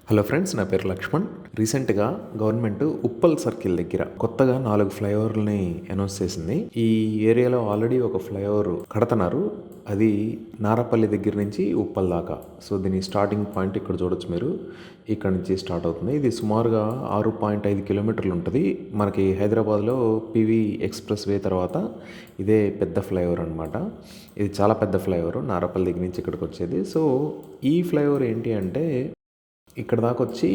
Hello friends, నా పేరు లక్ష్మణ్. రీసెంట్గా గవర్నమెంట్ ఉప్పల్ సర్కిల్ దగ్గర కొత్తగా 4 ఫ్లైఓవర్లని అనౌన్స్ చేసింది. ఈ ఏరియాలో ఆల్రెడీ ఒక ఫ్లైఓవర్ కడుతున్నారు. అది నారపల్లి దగ్గర నుంచి ఉప్పల్ దాకా. సో దీని స్టార్టింగ్ పాయింట్ ఇక్కడ చూడొచ్చు మీరు. ఇక్కడ నుంచి స్టార్ట్ అవుతుంది. ఇది సుమారుగా 6.5 కిలోమీటర్లు ఉంటుంది. మనకి హైదరాబాద్లో పివి ఎక్స్ప్రెస్ వే తర్వాత ఇదే పెద్ద ఫ్లైఓవర్ అనమాట. ఇది చాలా పెద్ద ఫ్లైఓవర్, నారపల్లి దగ్గర నుంచి ఇక్కడికి వచ్చేది. సో ఈ ఫ్లైఓవర్ ఏంటి అంటే ఇక్కడ దాకా వచ్చి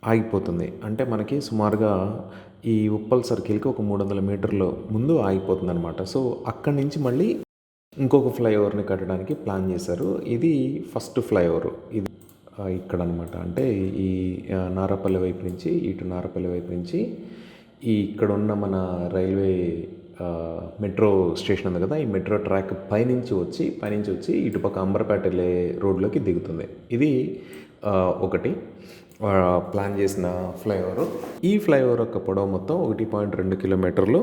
ఆగిపోతుంది. అంటే మనకి సుమారుగా ఈ ఉప్పల్ సర్కిల్కి ఒక 300 మీటర్ల ముందు ఆగిపోతుంది అనమాట. సో అక్కడి నుంచి మళ్ళీ ఇంకొక ఫ్లైఓవర్ని కట్టడానికి ప్లాన్ చేశారు. ఇది ఫస్ట్ ఫ్లైఓవర్. ఇది ఇక్కడ అనమాట. అంటే ఈ నారపల్లి వైపు నుంచి నారపల్లి వైపు నుంచి ఇక్కడ ఉన్న మన రైల్వే మెట్రో స్టేషన్ ఉంది కదా, ఈ మెట్రో ట్రాక్ పైనుంచి వచ్చి ఇటుపక్క అంబర్పేట వెళ్ళే రోడ్లోకి దిగుతుంది. ఇది ఒకటి ప్లాన్ చేసిన ఫ్లైఓవర్. ఈ ఫ్లైఓవర్ యొక్క పొడవు మొత్తం 1.2 కిలోమీటర్లు,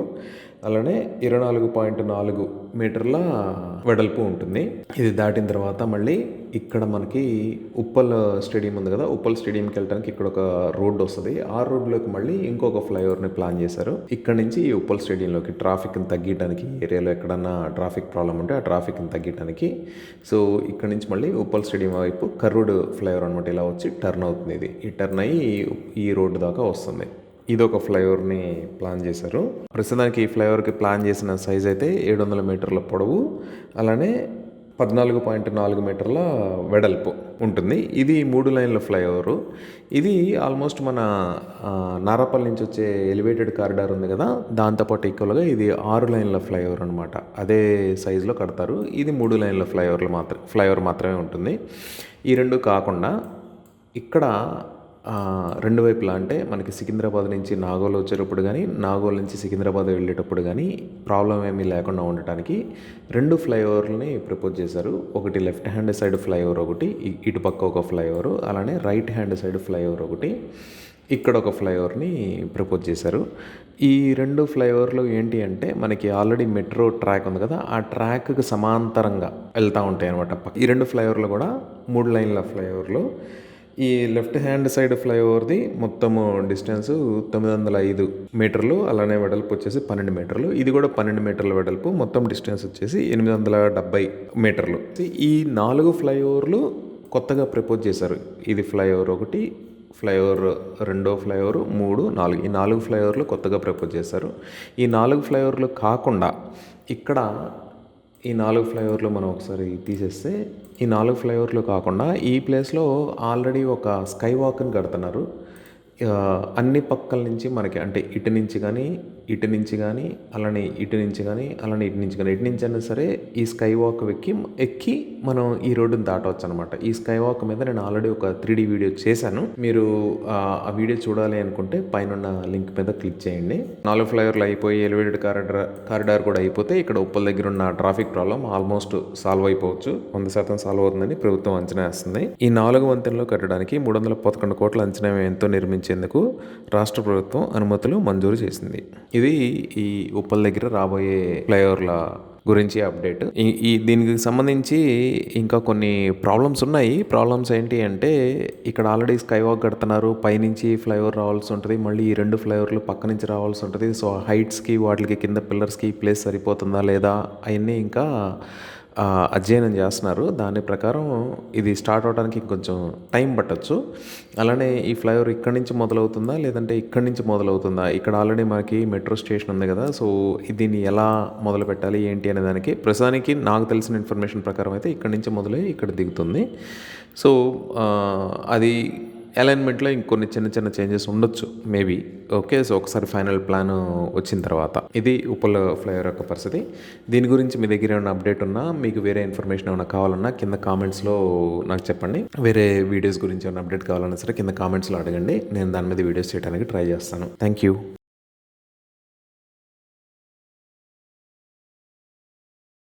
అలానే 24.4 మీటర్ల వెడల్పు ఉంటుంది. ఇది దాటిన తర్వాత మళ్ళీ ఇక్కడ మనకి ఉప్పల్ స్టేడియం ఉంది కదా, ఉప్పల్ స్టేడియంకి వెళ్ళడానికి ఇక్కడ ఒక రోడ్డు వస్తుంది. ఆ రోడ్లోకి మళ్ళీ ఇంకొక ఫ్లైఓవర్ని ప్లాన్ చేశారు. ఇక్కడ నుంచి ఉప్పల్ స్టేడియంలోకి ట్రాఫిక్ని తగ్గించడానికి, ఏరియాలో ఎక్కడన్నా ట్రాఫిక్ ప్రాబ్లం ఉంటే ఆ ట్రాఫిక్ని తగ్గించడానికి. సో ఇక్కడ నుంచి మళ్ళీ ఉప్పల్ స్టేడియం వైపు కర్రూడ్ ఫ్లైఓవర్ అనమాట, ఇలా వచ్చి టర్న్ అవుతుంది. ఈ టర్న్ అయ్యి ఈ రోడ్డు దాకా వస్తుంది. ఇదొక ఫ్లైఓవర్ని ప్లాన్ చేశారు. ప్రస్తుతానికి ఈ ఫ్లైఓవర్కి ప్లాన్ చేసిన సైజ్ అయితే 700 మీటర్ల పొడవు, అలానే 14.4 మీటర్ల వెడల్పు ఉంటుంది. ఇది 3 లైన్ల ఫ్లైఓవరు. ఇది ఆల్మోస్ట్ మన నారాపల్లి నుంచి వచ్చే ఎలివేటెడ్ కారిడార్ ఉంది కదా, దాంతోపాటు ఈక్వల్గా ఇది 6 లైన్ల ఫ్లైఓవర్ అనమాట. అదే సైజులో కడతారు. ఇది 3 లైన్ల ఫ్లైఓవర్ మాత్రమే ఉంటుంది. ఈ రెండు కాకుండా ఇక్కడ రెండు వైపులా, అంటే మనకి సికింద్రాబాద్ నుంచి నాగోల్ వచ్చేటప్పుడు కానీ, నాగోల్ నుంచి సికింద్రాబాద్ వెళ్ళేటప్పుడు కానీ ప్రాబ్లం ఏమీ లేకుండా ఉండటానికి 2 ఫ్లైఓవర్లని ప్రపోజ్ చేశారు. ఒకటి లెఫ్ట్ హ్యాండ్ సైడ్ ఫ్లైఓవర్, ఒకటి ఇటుపక్క ఒక ఫ్లైఓవర్, అలానే రైట్ హ్యాండ్ సైడ్ ఫ్లైఓవర్ ఒకటి, ఇక్కడ ఒక ఫ్లైఓవర్ని ప్రపోజ్ చేశారు. ఈ 2 ఫ్లైఓవర్లు ఏంటి అంటే మనకి ఆల్రెడీ మెట్రో ట్రాక్ ఉంది కదా, ఆ ట్రాక్కి సమాంతరంగా వెళ్తూ ఉంటాయి అనమాట. ఈ 2 ఫ్లైఓవర్లు కూడా 3 లైన్ల ఫ్లైఓవర్లు. ఈ లెఫ్ట్ హ్యాండ్ సైడ్ ఫ్లైఓవర్ది మొత్తము డిస్టెన్స్ 905 మీటర్లు, అలానే వెడల్పు వచ్చేసి 12 మీటర్లు. ఇది కూడా 12 మీటర్ల వెడల్పు, మొత్తం డిస్టెన్స్ వచ్చేసి 870 మీటర్లు. ఈ 4 ఫ్లైఓవర్లు కొత్తగా ప్రపోజ్ చేశారు. ఇది ఫ్లైఓవర్ ఒకటి, ఫ్లైఓవర్ 2వ ఫ్లైఓవర్, 3, 4, ఈ 4 ఫ్లైఓవర్లు కొత్తగా ప్రపోజ్ చేశారు. ఈ 4 ఫ్లైఓవర్లు కాకుండా ఇక్కడ ఈ 4 ఫ్లైఓవర్లు మనం ఒకసారి తీసేస్తే, ఈ 4 ఫ్లైఓవర్లు కాకుండా ఈ ప్లేస్లో ఆల్రెడీ ఒక స్కై వాక్ని కడుతున్నారు. అన్ని పక్కల నుంచి మనకి, అంటే ఇటు నుంచి కానీ, అలానే ఇటు నుంచి కానీ, ఎటు నుంచి అయినా సరే ఈ స్కై వాక్ ఎక్కి మనం ఈ రోడ్డుని దాటవచ్చు అనమాట. ఈ స్కై వాక్ మీద నేను ఆల్రెడీ ఒక 3D వీడియో చేశాను. మీరు ఆ వీడియో చూడాలి అనుకుంటే పైన లింక్ మీద క్లిక్ చేయండి. 4 ఫ్లైఓవర్లు అయిపోయి ఎలివేటెడ్ కారిడార్ కూడా అయిపోతే ఇక్కడ ఉప్పల్ దగ్గర ఉన్న ట్రాఫిక్ ప్రాబ్లం ఆల్మోస్ట్ సాల్వ్ అయిపోవచ్చు. 100% సాల్వ్ అవుతుందని ప్రభుత్వం అంచనా వేస్తుంది. ఈ 4 వంతెనలు కట్టడానికి 311 కోట్ల అంచనా వ్యయంతో నిర్మించేందుకు రాష్ట్ర ప్రభుత్వం అనుమతులు మంజూరు చేసింది. ఇది ఈ ఉప్పల్ దగ్గర రాబోయే ఫ్లైఓవర్ల గురించి అప్డేట్. దీనికి సంబంధించి ఇంకా కొన్ని ప్రాబ్లమ్స్ ఉన్నాయి. ప్రాబ్లమ్స్ ఏంటి అంటే ఇక్కడ ఆల్రెడీ స్కై వాక్ కడుతున్నారు, పైనుంచి ఫ్లైఓవర్ రావాల్సి ఉంటుంది, మళ్ళీ ఈ 2 ఫ్లైఓవర్లు పక్క నుంచి రావాల్సి ఉంటుంది. సో హైట్స్కి వాటికి కింద పిల్లర్స్కి ప్లేస్ సరిపోతుందా లేదా అవన్నీ ఇంకా అధ్యయనం చేస్తున్నారు. దాని ప్రకారం ఇది స్టార్ట్ అవడానికి కొంచెం టైం పట్టచ్చు. అలానే ఈ ఫ్లైఓవర్ ఇక్కడి నుంచి మొదలవుతుందా లేదంటే ఇక్కడి నుంచి మొదలవుతుందా, ఇక్కడ ఆల్రెడీ మనకి మెట్రో స్టేషన్ ఉంది కదా, సో దీన్ని ఎలా మొదలు పెట్టాలి ఏంటి అనే దానికి ప్రస్తుతానికి నాకు తెలిసిన ఇన్ఫర్మేషన్ ప్రకారం అయితే ఇక్కడి నుంచి మొదలై ఇక్కడ దిగుతుంది. సో అది అలైన్మెంట్లో ఇంకొన్ని చిన్న చేంజెస్ ఉండొచ్చు మేబీ. ఓకే, సో ఒకసారి ఫైనల్ ప్లాన్ వచ్చిన తర్వాత ఇది ఉప్పల్ ఫ్లైఓవర్ యొక్క పరిస్థితి. దీని గురించి మీ దగ్గర ఏమైనా అప్డేట్ ఉన్నా, మీకు వేరే ఇన్ఫర్మేషన్ ఏమైనా కావాలన్నా కింద కామెంట్స్లో నాకు చెప్పండి. వేరే వీడియోస్ గురించి ఏమైనా అప్డేట్ కావాలన్నా సరే కింద కామెంట్స్లో అడగండి. నేను దాని మీద వీడియోస్ చేయడానికి ట్రై చేస్తాను. Thank you.